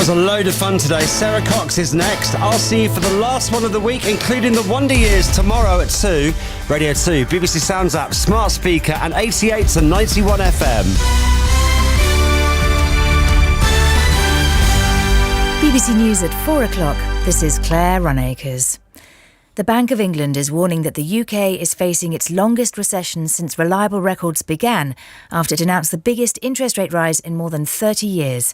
was a load of fun today. Sarah Cox is next. I'll see you for the last one of the week, including the Wonder Years tomorrow at 2. Radio 2, BBC Sounds app, smart speaker and 88 to 91 FM. BBC News at 4 o'clock. This is Claire Runacres. The Bank of England is warning that the UK is facing its longest recession since reliable records began after it announced the biggest interest rate rise in more than 30 years.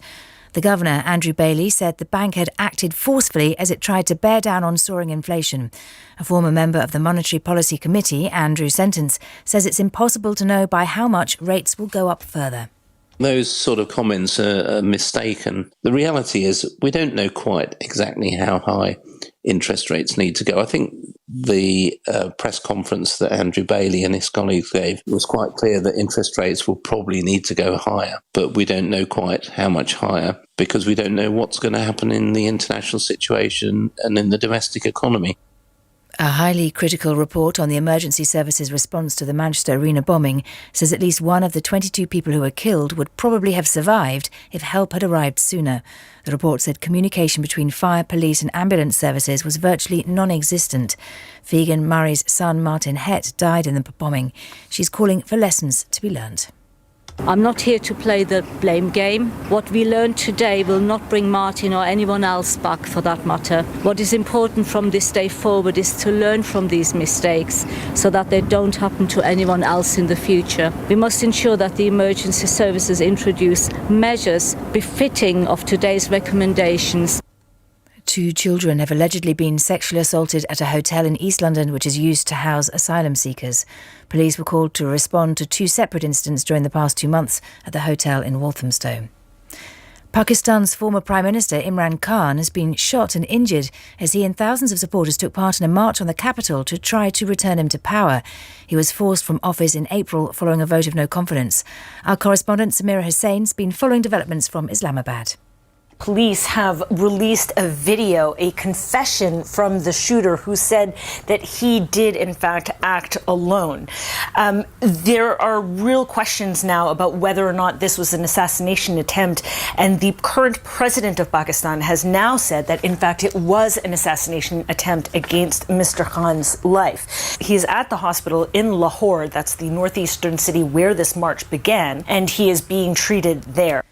The Governor, Andrew Bailey, said the bank had acted forcefully as it tried to bear down on soaring inflation. A former member of the Monetary Policy Committee, Andrew Sentence, says it's impossible to know by how much rates will go up further. Those sort of comments are mistaken. The reality is we don't know quite exactly how high interest rates need to go. I think the press conference that Andrew Bailey and his colleagues gave was quite clear that interest rates will probably need to go higher, but we don't know quite how much higher because we don't know what's going to happen in the international situation and in the domestic economy. A highly critical report on the emergency services response to the Manchester Arena bombing says at least one of the 22 people who were killed would probably have survived if help had arrived sooner. The report said communication between fire, police and ambulance services was virtually non-existent. Fegan Murray's son Martin Hett died in the bombing. She's calling for lessons to be learned. I'm not here to play the blame game. What we learned today will not bring Martin or anyone else back for that matter. What is important from this day forward is to learn from these mistakes so that they don't happen to anyone else in the future. We must ensure that the emergency services introduce measures befitting of today's recommendations. 2 children have allegedly been sexually assaulted at a hotel in East London which is used to house asylum seekers. Police were called to respond to 2 separate incidents during the past 2 months at the hotel in Walthamstow. Pakistan's former Prime Minister Imran Khan has been shot and injured as he and thousands of supporters took part in a march on the capital to try to return him to power. He was forced from office in April following a vote of no confidence. Our correspondent Samira Hussain's been following developments from Islamabad. Police have released a video, a confession from the shooter who said that he did, in fact, act alone. There are real questions now about whether or not this was an assassination attempt, and the current president of Pakistan has now said that, in fact, it was an assassination attempt against Mr. Khan's life. He is at the hospital in Lahore, that's the northeastern city where this march began, and he is being treated there.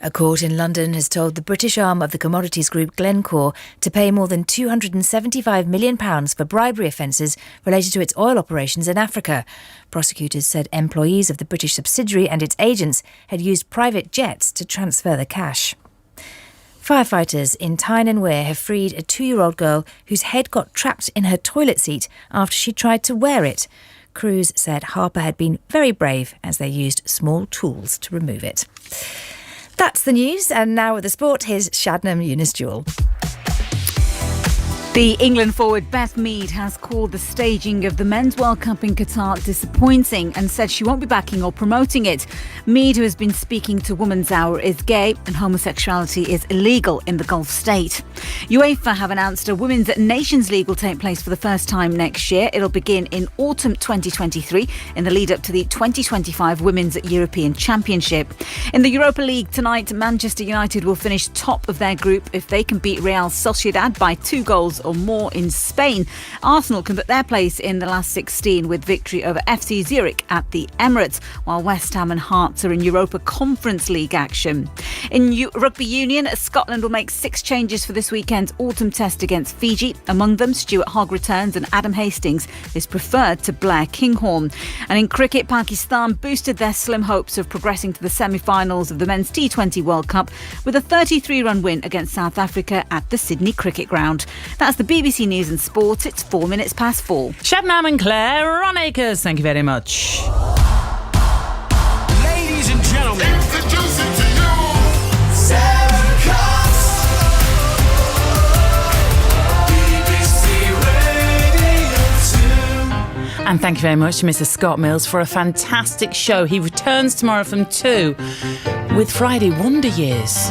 A court in London has told the British arm of the commodities group Glencore to pay more than £275 million for bribery offences related to its oil operations in Africa. Prosecutors said employees of the British subsidiary and its agents had used private jets to transfer the cash. Firefighters in Tyne and Wear have freed a 2-year-old girl whose head got trapped in her toilet seat after she tried to wear it. Crews said Harper had been very brave as they used small tools to remove it. That's the news, and now with the sport, here's Shabnam Yunus-Jewell. The England forward Beth Mead has called the staging of the Men's World Cup in Qatar disappointing and said she won't be backing or promoting it. Mead, who has been speaking to Women's Hour, is gay and homosexuality is illegal in the Gulf state. UEFA have announced a Women's Nations League will take place for the first time next year. It'll begin in autumn 2023 in the lead up to the 2025 Women's European Championship. In the Europa League tonight, Manchester United will finish top of their group if they can beat Real Sociedad by 2 goals or more in Spain. Arsenal can put their place in the last 16 with victory over FC Zurich at the Emirates, while West Ham and Hearts are in Europa Conference League action. In Rugby Union, Scotland will make 6 changes for this weekend's autumn test against Fiji. Among them, Stuart Hogg returns and Adam Hastings is preferred to Blair Kinghorn. And in cricket, Pakistan boosted their slim hopes of progressing to the semi-finals of the Men's T20 World Cup with a 33-run win against South Africa at the Sydney Cricket Ground. That's the BBC News and Sport. It's 4 minutes past 4. Shabnam and Claire Runacres, thank you very much. Ladies and gentlemen, introducing to you Sarah Cox, BBC Radio 2. And thank you very much to Mr. Scott Mills for a fantastic show. He returns tomorrow from 2 with Friday Wonder Years.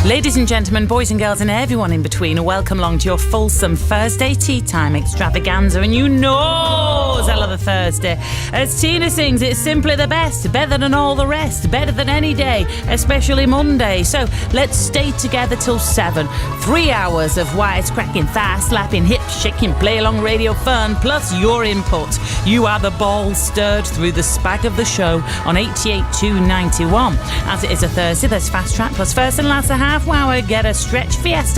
Ladies and gentlemen, boys and girls and everyone in between, welcome along to your fulsome Thursday tea time extravaganza. And you know yours, Ella the Thursday. As Tina sings, it's simply the best, better than all the rest, better than any day, especially Monday. So let's stay together till 7. 3 hours of wisecracking, thigh-slapping, hip-shaking, play-along radio fun, plus your input. You are the ball stirred through the spag of the show on 88.291. As it is a Thursday, there's Fast Track plus first and last a half hour. Get a stretch fiesta